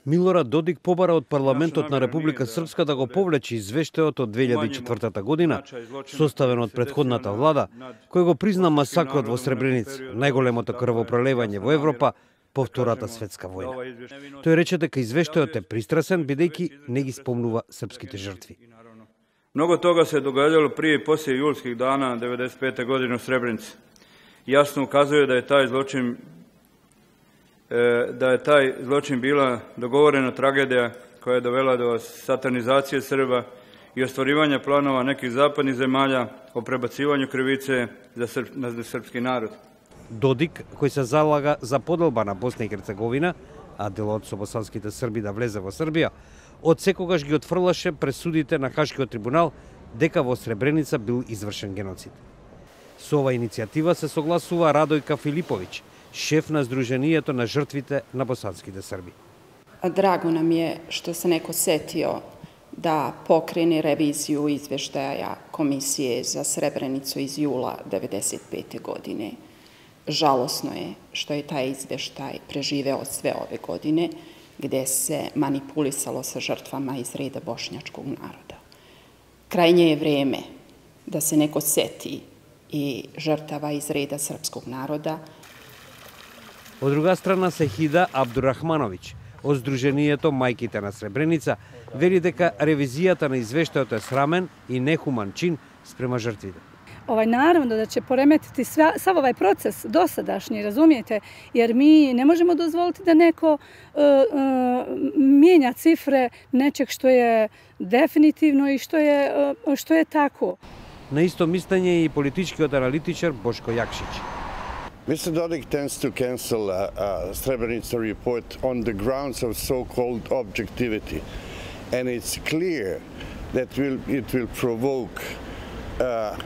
Милорад Додик побара од парламентот на Република Српска да го повлече извештајот од 2004 година, составен од претходната влада, кој го призна масакрот во Сребреница, најголемото крвопролевање во Европа по Втората светска војна. Тој рече дека извештајот е пристрасен, бидејќи не ги спомнува српските жртви. Много тога се догаѓало прije и после јулских дана 95. godine u Srebrenici. Jasno ukazuje da je taj zločin bila dogovorena tragedija koja je dovela do satanizacije Srba i ostvarivanja planova nekih zapadnih zemalja o prebacivanju krivice na srpski narod. Додик, кој се залага за поделба на Босна и Херцеговина, а делот со босанските срби да влезе во Србија, од секогаш ги отфрлаше пресудите на Хашкиот трибунал дека во Сребреница бил извршен геноцид. Со ова иницијатива се согласува Радојка Филиповиќ, шеф на Сдруженијето на жртвите на босанските срби. Drago nam je što se neko setio da pokrene reviziju izveštaja Komisije za Srebrenicu iz jula 1995. godine. Žalosno je što je taj izveštaj preživeo sve ove godine, gde se manipulisalo sa žrtvama iz reda bošnjačkog naroda. Krajnje je vreme da se neko seti i žrtava iz reda srpskog naroda. Од друга страна, Сехида Абдурахмановиќ, од Сдруженијето Мајките на Сребреница, вели дека ревизијата на извештајот е срамен и нехуман чин спрема жртвите. Naravno da će poremetiti sav ovaj proces dosadašnji, razumijete, jer mi ne možemo dozvoliti da neko mijenja cifre nečeg što je definitivno i što je tako. На исто мислење и политичкиот аналитичар Бошко Јакшиć. Mr. Dodik tends to cancel a Srebrenica report on the grounds of so-called objectivity, and it's clear that it will provoke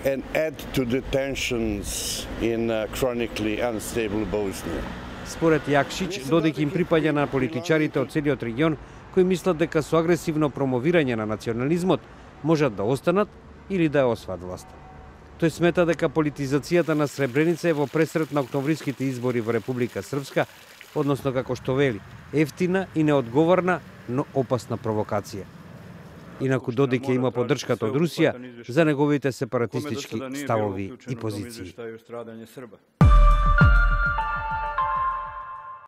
and add to the tensions in chronically unstable Bosnia. Според Јакшиć, Додик им припаѓа на политичарите од целиот регион кои мислат дека со агресивно промовирање на национализмот можат да останат или да ја освоат власта. Тој смета дека политизацијата на Сребреница е во пресрет на октомвриските избори во Република Српска, односно како што вели, ефтина и неодговорна, но опасна провокација. Инаку Додик ја има поддршката од Русија за неговите сепаратистички ставови и позиции.